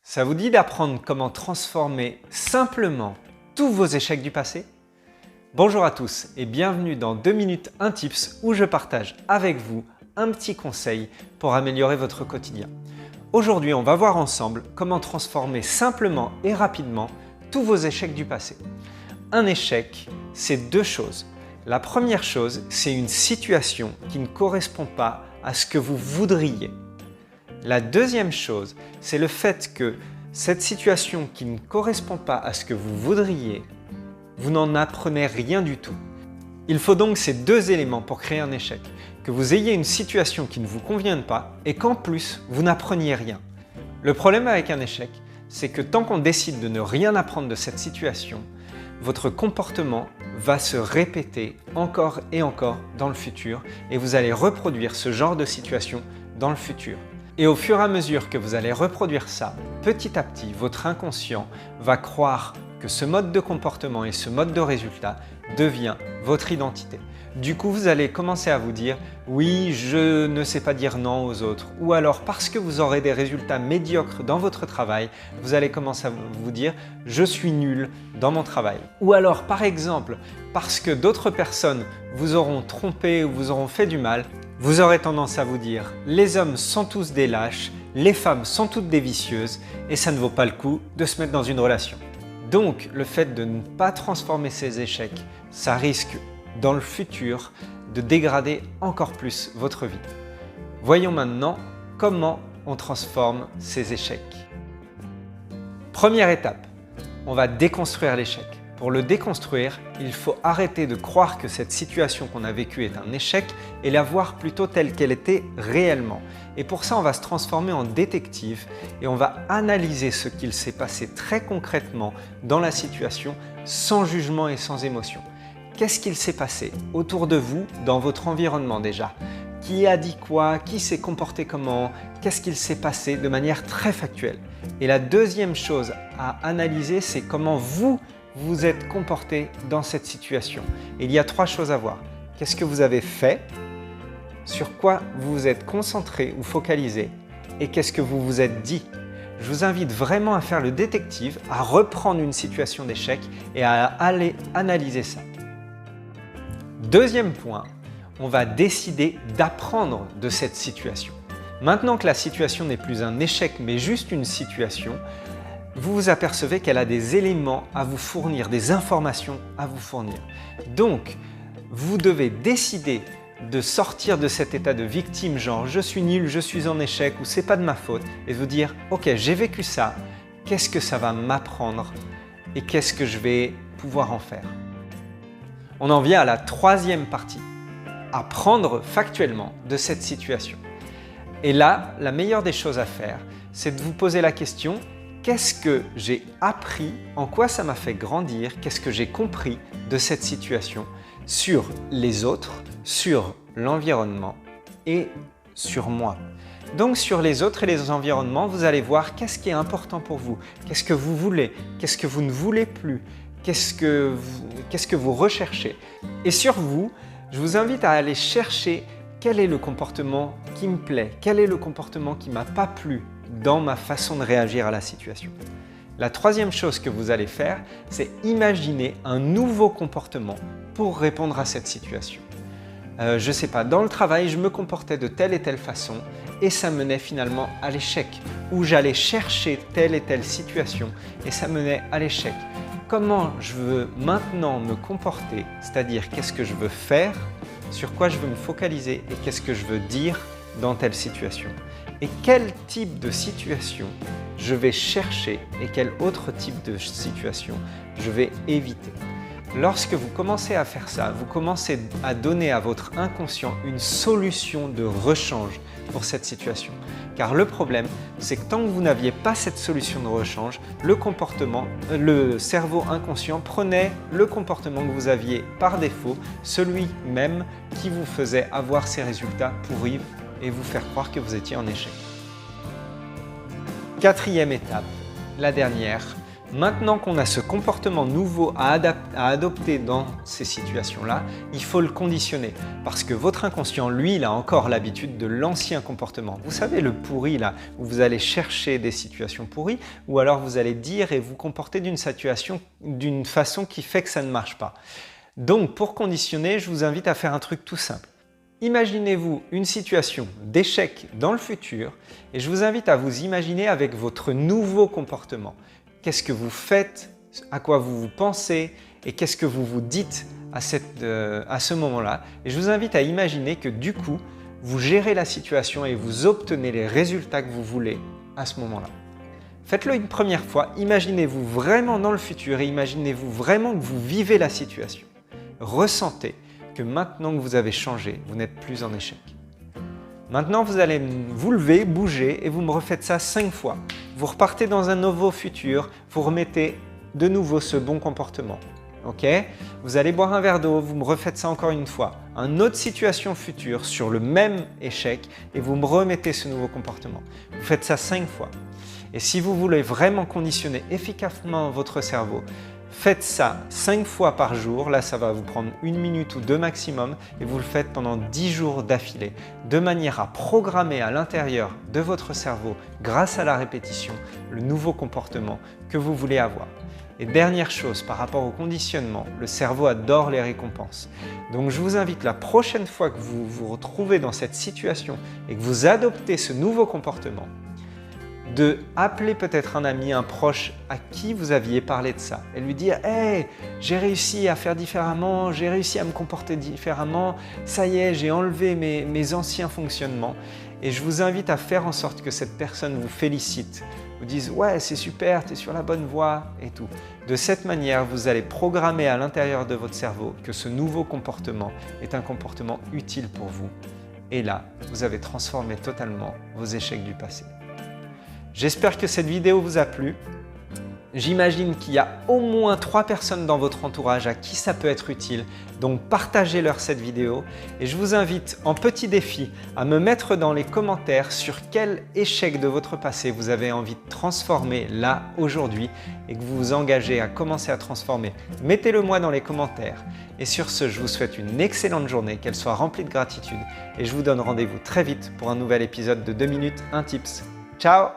Ça vous dit d'apprendre comment transformer simplement tous vos échecs du passé? Bonjour à tous et bienvenue dans 2 minutes 1 tips où je partage avec vous un petit conseil pour améliorer votre quotidien. Aujourd'hui, on va voir ensemble comment transformer simplement et rapidement tous vos échecs du passé. Un échec, c'est deux choses. La première chose, c'est une situation qui ne correspond pas à ce que vous voudriez. La deuxième chose, c'est le fait que cette situation qui ne correspond pas à ce que vous voudriez, vous n'en apprenez rien du tout. Il faut donc ces deux éléments pour créer un échec. Que vous ayez une situation qui ne vous convienne pas et qu'en plus, vous n'appreniez rien. Le problème avec un échec, c'est que tant qu'on décide de ne rien apprendre de cette situation, votre comportement va se répéter encore et encore dans le futur et vous allez reproduire ce genre de situation dans le futur. Et au fur et à mesure que vous allez reproduire ça, petit à petit, votre inconscient va croire que ce mode de comportement et ce mode de résultat devient votre identité. Du coup, vous allez commencer à vous dire « oui, je ne sais pas dire non aux autres » ou alors parce que vous aurez des résultats médiocres dans votre travail, vous allez commencer à vous dire « je suis nul dans mon travail » ou alors par exemple parce que d'autres personnes vous auront trompé ou vous auront fait du mal, vous aurez tendance à vous dire « les hommes sont tous des lâches, les femmes sont toutes des vicieuses et ça ne vaut pas le coup de se mettre dans une relation ». Donc, le fait de ne pas transformer ces échecs, ça risque dans le futur de dégrader encore plus votre vie. Voyons maintenant comment on transforme ces échecs. Première étape, on va déconstruire l'échec. Pour le déconstruire, il faut arrêter de croire que cette situation qu'on a vécue est un échec et la voir plutôt telle qu'elle était réellement. Et pour ça, on va se transformer en détective et on va analyser ce qu'il s'est passé très concrètement dans la situation sans jugement et sans émotion. Qu'est-ce qu'il s'est passé autour de vous, dans votre environnement déjà? Qui a dit quoi? Qui s'est comporté comment? Qu'est-ce qu'il s'est passé de manière très factuelle? Et la deuxième chose à analyser, c'est comment vous êtes comporté dans cette situation. Et il y a 3 choses à voir. Qu'est-ce que vous avez fait? Sur quoi vous vous êtes concentré ou focalisé? Et qu'est-ce que vous vous êtes dit? Je vous invite vraiment à faire le détective, à reprendre une situation d'échec et à aller analyser ça. Deuxième point, on va décider d'apprendre de cette situation. Maintenant que la situation n'est plus un échec mais juste une situation, vous vous apercevez qu'elle a des éléments à vous fournir, des informations à vous fournir. Donc, vous devez décider de sortir de cet état de victime, genre je suis nul, je suis en échec ou c'est pas de ma faute, et vous dire ok, j'ai vécu ça, qu'est-ce que ça va m'apprendre et qu'est-ce que je vais pouvoir en faire? On en vient à la troisième partie, apprendre factuellement de cette situation. Et là, la meilleure des choses à faire, c'est de vous poser la question qu'est-ce que j'ai appris, en quoi ça m'a fait grandir, qu'est-ce que j'ai compris de cette situation sur les autres, sur l'environnement et sur moi. Donc sur les autres et les environnements, vous allez voir qu'est-ce qui est important pour vous, qu'est-ce que vous voulez, qu'est-ce que vous ne voulez plus, qu'est-ce que vous recherchez. Et sur vous, je vous invite à aller chercher quel est le comportement qui me plaît, quel est le comportement qui ne m'a pas plu dans ma façon de réagir à la situation. La troisième chose que vous allez faire, c'est imaginer un nouveau comportement pour répondre à cette situation. Je ne sais pas, dans le travail, je me comportais de telle et telle façon et ça menait finalement à l'échec. Ou j'allais chercher telle et telle situation et ça menait à l'échec. Comment je veux maintenant me comporter, c'est-à-dire qu'est-ce que je veux faire, sur quoi je veux me focaliser et qu'est-ce que je veux dire dans telle situation. Et quel type de situation je vais chercher et quel autre type de situation je vais éviter. Lorsque vous commencez à faire ça, vous commencez à donner à votre inconscient une solution de rechange pour cette situation. Car le problème, c'est que tant que vous n'aviez pas cette solution de rechange, le cerveau inconscient prenait le comportement que vous aviez par défaut, celui même qui vous faisait avoir ces résultats pourris et vous faire croire que vous étiez en échec. Quatrième étape, la dernière, Maintenant qu'on a ce comportement nouveau à adopter dans ces situations-là, il faut le conditionner parce que votre inconscient, lui, il a encore l'habitude de l'ancien comportement. Vous savez, le pourri là, où vous allez chercher des situations pourries ou alors vous allez dire et vous comporter d'une façon qui fait que ça ne marche pas. Donc, pour conditionner, je vous invite à faire un truc tout simple. Imaginez-vous une situation d'échec dans le futur et je vous invite à vous imaginer avec votre nouveau comportement. Qu'est-ce que vous faites, à quoi vous pensez et qu'est-ce que vous vous dites à ce moment-là. Et je vous invite à imaginer que du coup, vous gérez la situation et vous obtenez les résultats que vous voulez à ce moment-là. Faites-le une première fois, imaginez-vous vraiment dans le futur et imaginez-vous vraiment que vous vivez la situation. Ressentez que maintenant que vous avez changé, vous n'êtes plus en échec. Maintenant, vous allez vous lever, bouger et vous me refaites ça 5 fois. Vous repartez dans un nouveau futur, vous remettez de nouveau ce bon comportement. Ok? Vous allez boire un verre d'eau, vous me refaites ça encore une fois. Une autre situation future sur le même échec et vous me remettez ce nouveau comportement. Vous faites ça 5 fois. Et si vous voulez vraiment conditionner efficacement votre cerveau, faites ça 5 fois par jour, là ça va vous prendre 1 minute ou 2 maximum et vous le faites pendant 10 jours d'affilée, de manière à programmer à l'intérieur de votre cerveau, grâce à la répétition, le nouveau comportement que vous voulez avoir. Et dernière chose, par rapport au conditionnement, le cerveau adore les récompenses. Donc je vous invite la prochaine fois que vous vous retrouvez dans cette situation et que vous adoptez ce nouveau comportement, de appeler peut-être un ami, un proche à qui vous aviez parlé de ça et lui dire « Hey, j'ai réussi à faire différemment, j'ai réussi à me comporter différemment, ça y est, j'ai enlevé mes anciens fonctionnements. » Et je vous invite à faire en sorte que cette personne vous félicite, vous dise « Ouais, c'est super, tu es sur la bonne voie » et tout. De cette manière, vous allez programmer à l'intérieur de votre cerveau que ce nouveau comportement est un comportement utile pour vous. Et là, vous avez transformé totalement vos échecs du passé. J'espère que cette vidéo vous a plu. J'imagine qu'il y a au moins 3 personnes dans votre entourage à qui ça peut être utile, donc partagez-leur cette vidéo et je vous invite en petit défi à me mettre dans les commentaires sur quel échec de votre passé vous avez envie de transformer là, aujourd'hui et que vous vous engagez à commencer à transformer. Mettez-le moi dans les commentaires et sur ce, je vous souhaite une excellente journée, qu'elle soit remplie de gratitude et je vous donne rendez-vous très vite pour un nouvel épisode de 2 minutes, 1 tips. Ciao!